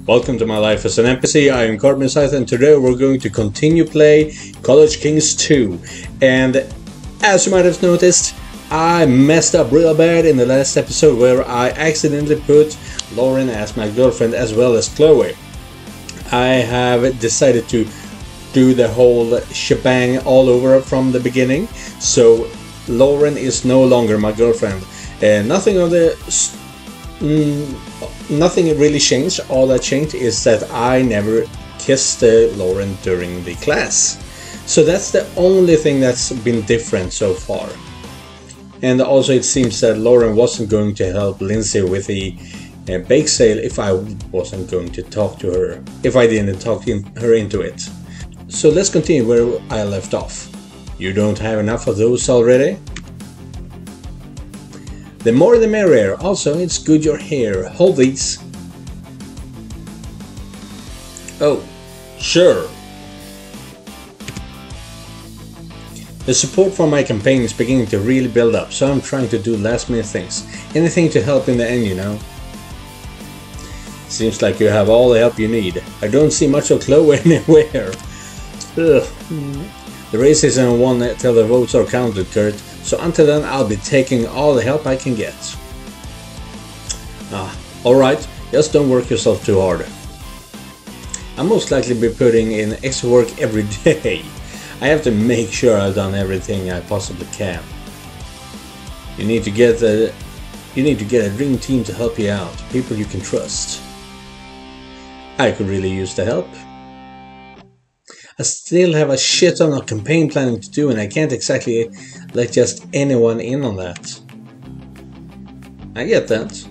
Welcome to my life as an NPC. I am Scythe, and today we're going to continue play College Kings 2. And as you might have noticed, I messed up real bad in the last episode where I accidentally put Lauren as my girlfriend as well as Chloe. I have decided to do the whole shebang all over from the beginning, so Lauren is no longer my girlfriend. And nothing really changed. All that changed is that I never kissed Lauren during the class. So that's the only thing that's been different so far. And also it seems that Lauren wasn't going to help Lindsay with the bake sale if I wasn't going to talk to her, if I didn't talk her into it. So let's continue where I left off. You don't have enough of those already? The more the merrier. Also, it's good you're here. Hold these. Oh, sure. The support for my campaign is beginning to really build up, so I'm trying to do last minute things. Anything to help in the end, you know. Seems like you have all the help you need. I don't see much of Chloe anywhere. Ugh. The race isn't won till the votes are counted, Kurt. So until then, I'll be taking all the help I can get. Alright, just don't work yourself too hard. I'll most likely be putting in extra work every day. I have to make sure I've done everything I possibly can. You need to get a dream team to help you out, people you can trust. I could really use the help. I still have a shit ton of campaign planning to do, and I can't exactly let just anyone in on that. I get that.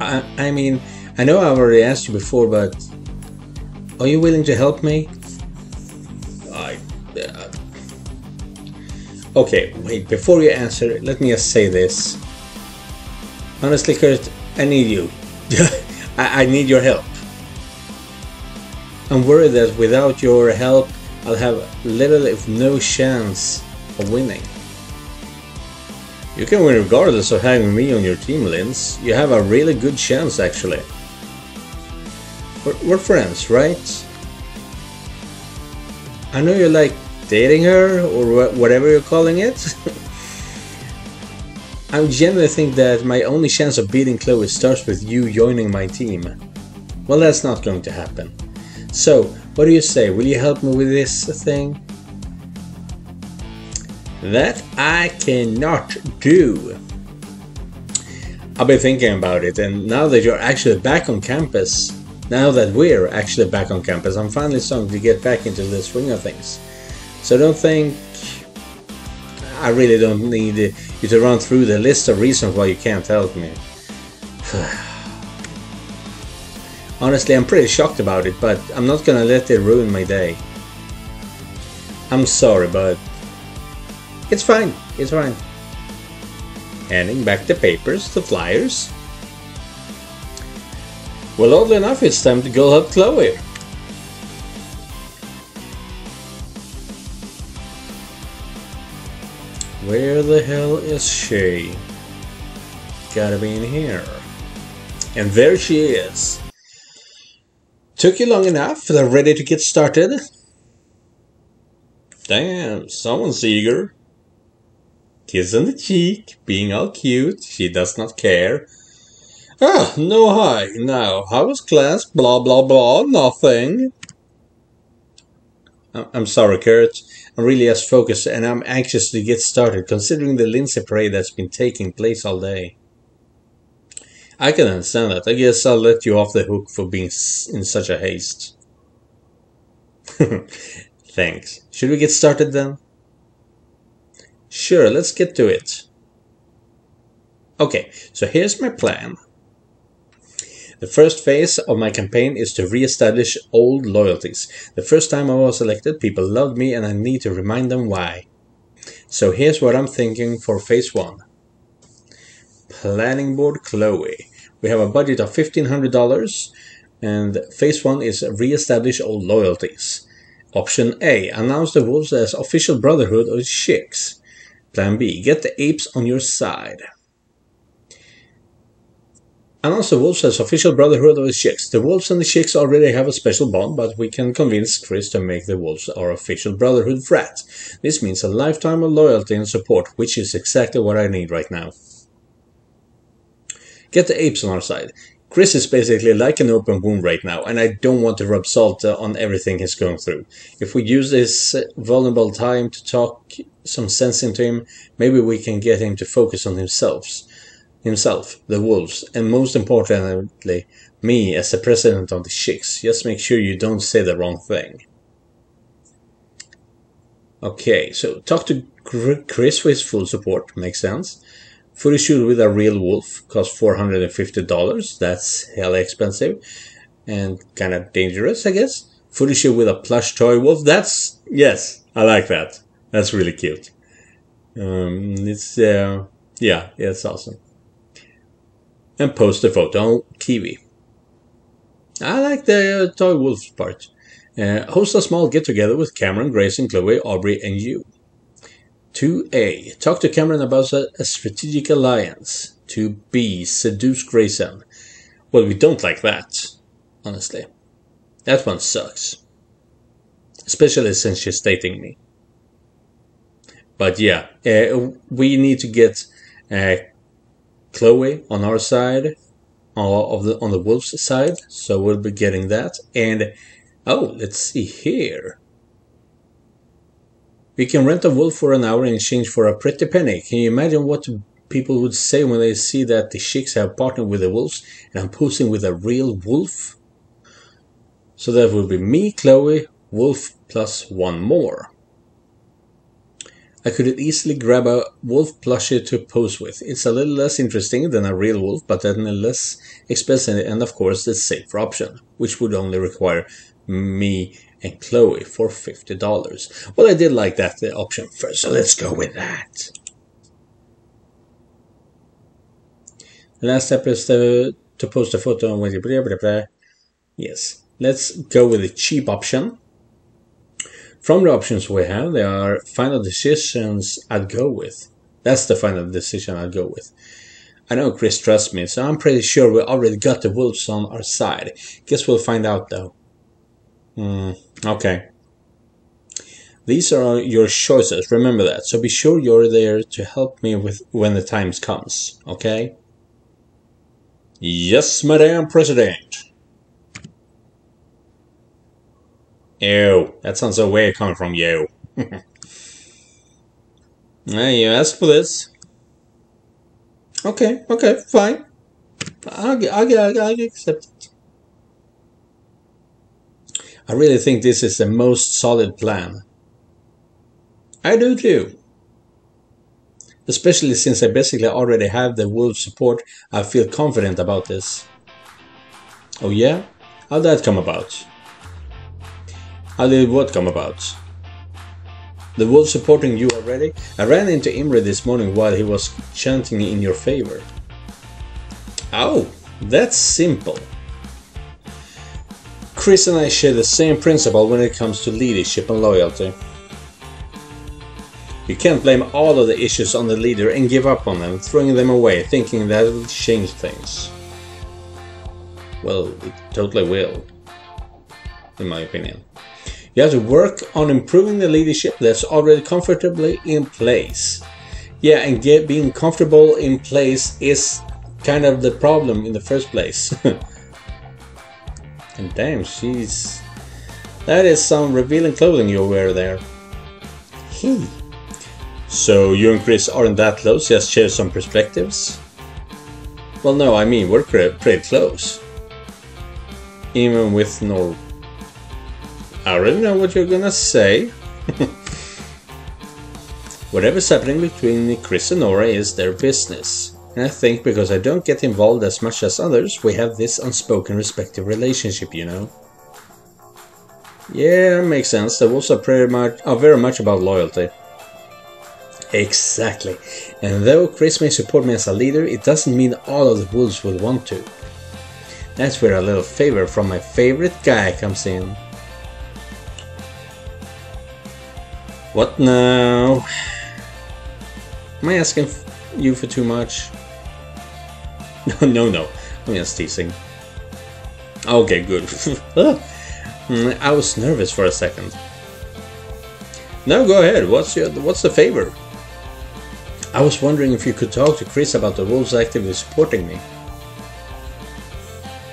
I mean, I know I've already asked you before, but are you willing to help me? Okay, wait, before you answer, let me just say this. Honestly, Kurt, I need you. I need your help. I'm worried that without your help, I'll have little if no chance of winning. You can win regardless of having me on your team, Linz. You have a really good chance, actually. We're friends, right? I know you like dating her, or whatever you're calling it. I genuinely think that my only chance of beating Chloe starts with you joining my team. Well, that's not going to happen. So, what do you say? Will you help me with this thing? That I cannot do. I've been thinking about it, and now that you're actually back on campus, I'm finally starting to get back into the swing of things. So don't think... I really don't need you to run through the list of reasons why you can't help me. Honestly, I'm pretty shocked about it, but I'm not gonna let it ruin my day. I'm sorry, but it's fine, it's fine. Handing back the papers, the flyers. Well, oddly enough, it's time to go help Chloe. Where the hell is she? Gotta be in here. And there she is. Took you long enough? They're ready to get started? Damn, someone's eager. Kiss on the cheek, being all cute, she does not care. Ah, no hi, now, how was class? Blah blah blah, nothing. I'm sorry, Kurt. I'm really as focused and I'm anxious to get started, considering the Lindsay parade that's been taking place all day. I can understand that. I guess I'll let you off the hook for being in such a haste. Thanks. Should we get started then? Sure, let's get to it. Okay, so here's my plan. The first phase of my campaign is to re-establish old loyalties. The first time I was elected, people loved me and I need to remind them why. So here's what I'm thinking for phase 1. Planning board Chloe. We have a budget of $1,500 and phase 1 is re-establish old loyalties. Option A. Announce the wolves as official brotherhood of chicks. Plan B. Get the apes on your side. Announce the Wolves as official brotherhood of the Chicks. The Wolves and the Chicks already have a special bond, but we can convince Chris to make the Wolves our official brotherhood frat. This means a lifetime of loyalty and support, which is exactly what I need right now. Get the apes on our side. Chris is basically like an open wound right now, and I don't want to rub salt on everything he's going through. If we use this vulnerable time to talk some sense into him, maybe we can get him to focus on himself, the Wolves, and most importantly, me as the president of the Chicks. Just make sure you don't say the wrong thing. Okay, so talk to Chris for his full support, makes sense. Fully shoot with a real wolf, costs $450, that's hella expensive, and kinda dangerous, I guess. Fully shoot with a plush toy wolf, yes, I like that. That's really cute. Yeah, it's awesome. And post a photo on Kiwi. I like the toy wolf part. Host a small get-together with Cameron, Grayson, Chloe, Aubrey, and you. 2A. Talk to Cameron about a strategic alliance. 2B. Seduce Grayson. Well, we don't like that, honestly. That one sucks. Especially since she's dating me. But yeah, we need to get Chloe on our side, on the Wolves side, so we'll be getting that. And oh, let's see here. We can rent a wolf for an hour in exchange for a pretty penny. Can you imagine what people would say when they see that the Chicks have partnered with the Wolves and I'm posing with a real wolf? So that will be me, Chloe, wolf plus one more. I could easily grab a wolf plushie to pose with. It's a little less interesting than a real wolf, but then less expensive and of course the safer option, which would only require me and Chloe for $50. Well, I did like that option first, so let's go with that. The last step is to post a photo with you. Yes, let's go with the cheap option. From the options we have, there are final decisions I'd go with. That's the final decision I'd go with. I know Chris trusts me, so I'm pretty sure we already got the Wolves on our side. Guess we'll find out though. Okay. These are your choices, remember that. So be sure you're there to help me with when the time comes, okay? Yes, Madam President. Ew, that sounds so weird coming from you. You asked for this. Okay, fine. I'll accept it. I really think this is the most solid plan. I do too. Especially since I basically already have the Wolves support, I feel confident about this. Oh yeah? How'd that come about? How did what come about? The Wolves supporting you already? I ran into Imre this morning while he was chanting in your favor. Oh, that's simple. Chris and I share the same principle when it comes to leadership and loyalty. You can't blame all of the issues on the leader and give up on them, throwing them away, thinking that will change things. Well, it totally will, in my opinion. You have to work on improving the leadership that's already comfortably in place. Yeah, and being comfortable in place is kind of the problem in the first place. And damn, that is some revealing clothing you wear there. So you and Chris aren't that close, just share some perspectives? Well, no, I mean, we're pretty close. Even with no... I already know what you're gonna say. Whatever's happening between Chris and Nora is their business. And I think because I don't get involved as much as others, we have this unspoken respective relationship, you know. Yeah, makes sense. The Wolves are very much about loyalty. Exactly. And though Chris may support me as a leader, it doesn't mean all of the Wolves will want to. That's where a little favor from my favorite guy comes in. What now? Am I asking you for too much? No. I'm just teasing. Okay, good. I was nervous for a second. No, go ahead. What's the favor? I was wondering if you could talk to Chris about the wolves actively supporting me.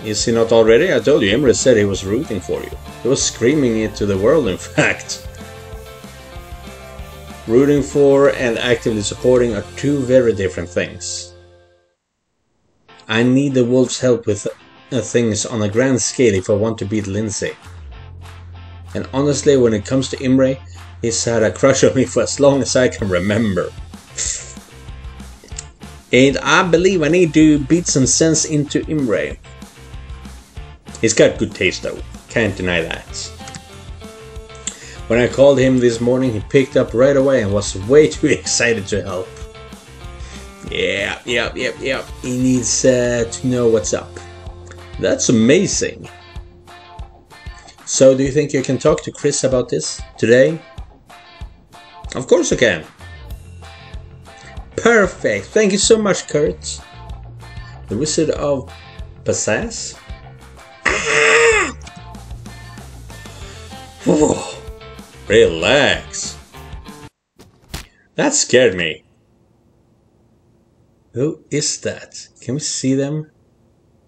Is he not already? I told you, Imre said he was rooting for you. He was screaming it to the world, in fact. Rooting for and actively supporting are two very different things. I need the wolves' help with things on a grand scale if I want to beat Lindsay. And honestly, when it comes to Imre, he's had a crush on me for as long as I can remember. And I believe I need to beat some sense into Imre. He's got good taste though, can't deny that. When I called him this morning, he picked up right away and was way too excited to help. Yeah. He needs to know what's up. That's amazing. So, do you think you can talk to Chris about this today? Of course I can. Perfect. Thank you so much, Kurt. The Wizard of Passas? Ah! Relax. That scared me. Who is that? Can we see them?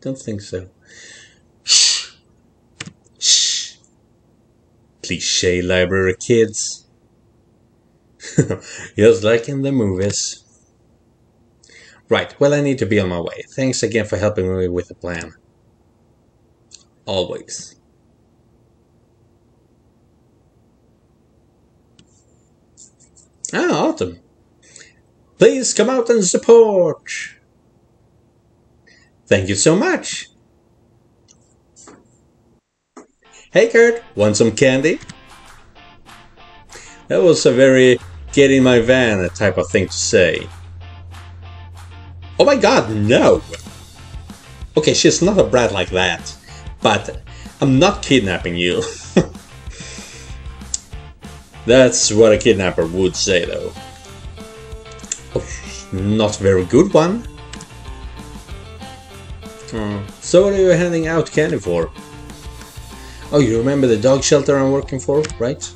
Don't think so. Shh. Shh. Cliché library kids. Just like in the movies. Right, well I need to be on my way. Thanks again for helping me with the plan. Always. Ah, Autumn. Please come out and support. Thank you so much. Hey Kurt, want some candy? That was a very get in my van type of thing to say. Oh my god, no! Okay, she's not a brat like that, but I'm not kidnapping you. That's what a kidnapper would say though. Oh, not very good one. So what are you handing out candy for? Oh, you remember the dog shelter I'm working for, right?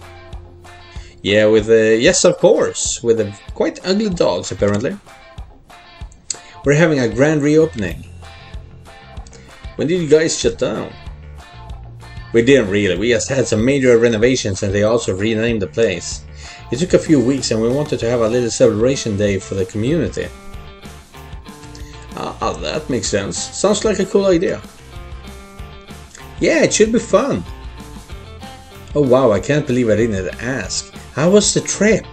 Yeah, with yes, of course, with quite ugly dogs apparently. We're having a grand reopening. When did you guys shut down? We didn't really, we just had some major renovations and they also renamed the place. It took a few weeks and we wanted to have a little celebration day for the community. That makes sense. Sounds like a cool idea. Yeah, it should be fun. Oh wow, I can't believe I didn't ask. How was the trip?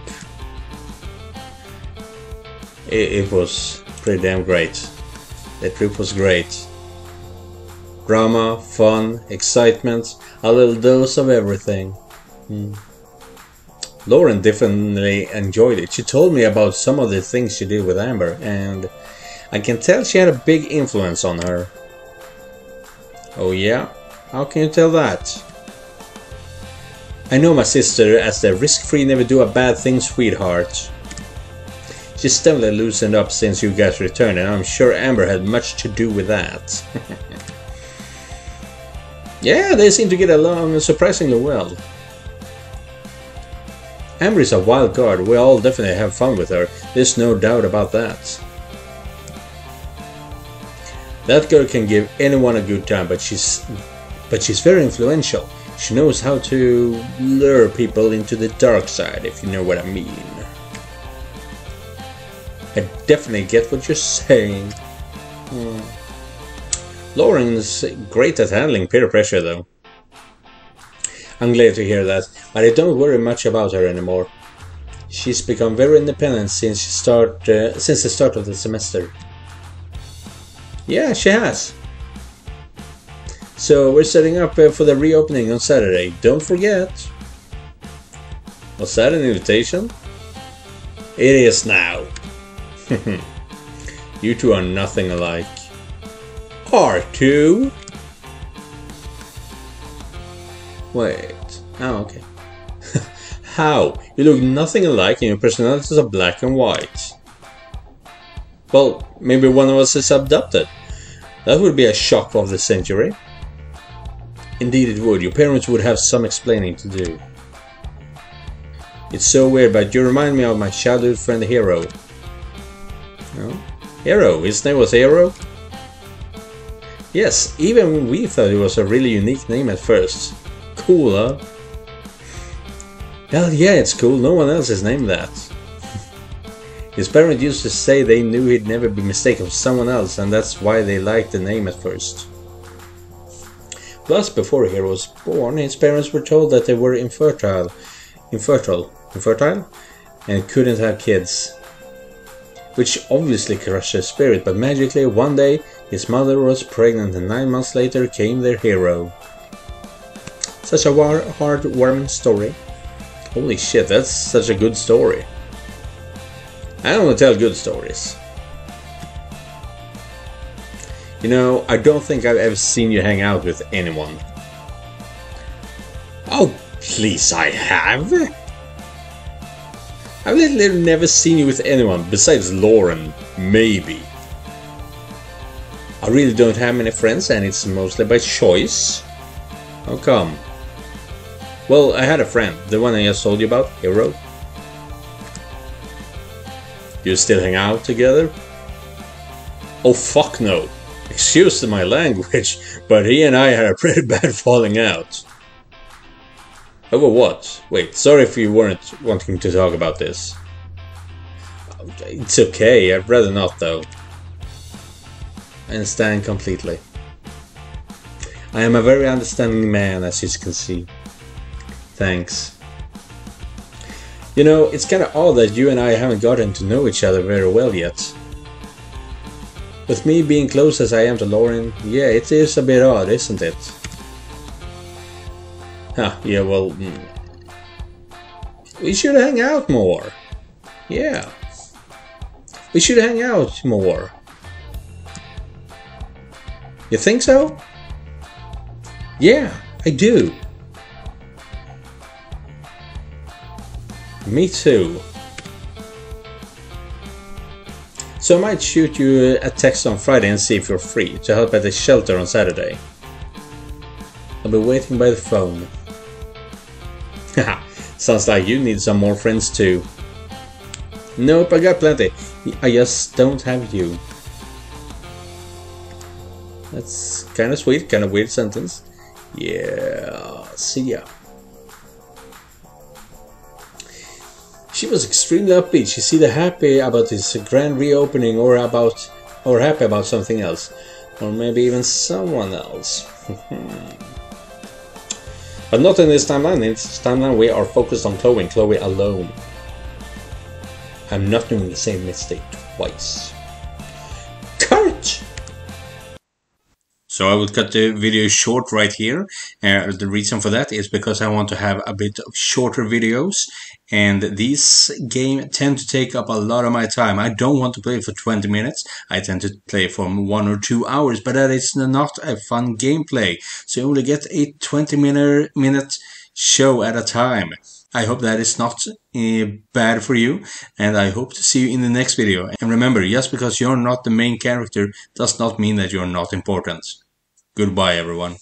It was pretty damn great. The trip was great. Drama, fun, excitement, a little dose of everything. Lauren definitely enjoyed it. She told me about some of the things she did with Amber, and I can tell she had a big influence on her. Oh yeah? How can you tell that? I know my sister as the risk-free never do a bad thing sweetheart. She's definitely loosened up since you guys returned, and I'm sure Amber had much to do with that. Yeah, they seem to get along surprisingly well. Amber is a wild card, we all definitely have fun with her, there's no doubt about that. That girl can give anyone a good time, but she's very influential. She knows how to lure people into the dark side, if you know what I mean. I definitely get what you're saying. Lauren's great at handling peer pressure though. I'm glad to hear that, but I don't worry much about her anymore. She's become very independent since the start of the semester. Yeah, she has. So we're setting up for the reopening on Saturday, don't forget. Was that an invitation? It is now. You two are nothing alike. R2? Wait. Oh, okay. How? You look nothing alike and your personalities are black and white. Well, maybe one of us is abducted. That would be a shock of the century. Indeed it would. Your parents would have some explaining to do. It's so weird, but you remind me of my childhood friend Hero. No? Hero? His name was Hero? Yes, even we thought it was a really unique name at first. Cool, huh? Hell yeah, it's cool. No one else is named that. His parents used to say they knew he'd never be mistaken for someone else, and that's why they liked the name at first. Plus, before Hero was born, his parents were told that they were infertile, and couldn't have kids. Which obviously crushed their spirit, but magically one day his mother was pregnant and 9 months later came their hero. Such a heartwarming story. Holy shit, that's such a good story. I don't want to tell good stories. You know, I don't think I've ever seen you hang out with anyone. Oh, please, I have. I've literally never seen you with anyone besides Lauren, maybe. I really don't have many friends and it's mostly by choice. How come? Well, I had a friend, the one I just told you about, Hero. You still hang out together? Oh fuck no. Excuse my language, but he and I had a pretty bad falling out. Over what? Wait, sorry if you weren't wanting to talk about this. It's okay, I'd rather not though. I understand completely. I am a very understanding man, as you can see. Thanks. You know, it's kinda odd that you and I haven't gotten to know each other very well yet. With me being close as I am to Lauren, yeah, it is a bit odd, isn't it? Huh, yeah, well... we should hang out more. Yeah. We should hang out more. You think so? Yeah, I do. Me too. So I might shoot you a text on Friday and see if you're free to help at the shelter on Saturday. I'll be waiting by the phone. Haha, sounds like you need some more friends too. Nope, I got plenty. I just don't have you. That's kinda sweet, kinda weird sentence. Yeah, see ya. She was extremely upbeat. She's either happy about this grand reopening or happy about something else. Or maybe even someone else. But not in this timeline. In this timeline we are focused on Chloe and Chloe alone. I'm not doing the same mistake twice. Cut! So I will cut the video short right here. The reason for that is because I want to have a bit of shorter videos. And these games tend to take up a lot of my time. I don't want to play for 20 minutes. I tend to play for 1 or 2 hours. But that is not a fun gameplay. So you only get a 20-minute show at a time. I hope that is not bad for you, and I hope to see you in the next video. And remember, just because you're not the main character does not mean that you're not important. Goodbye, everyone.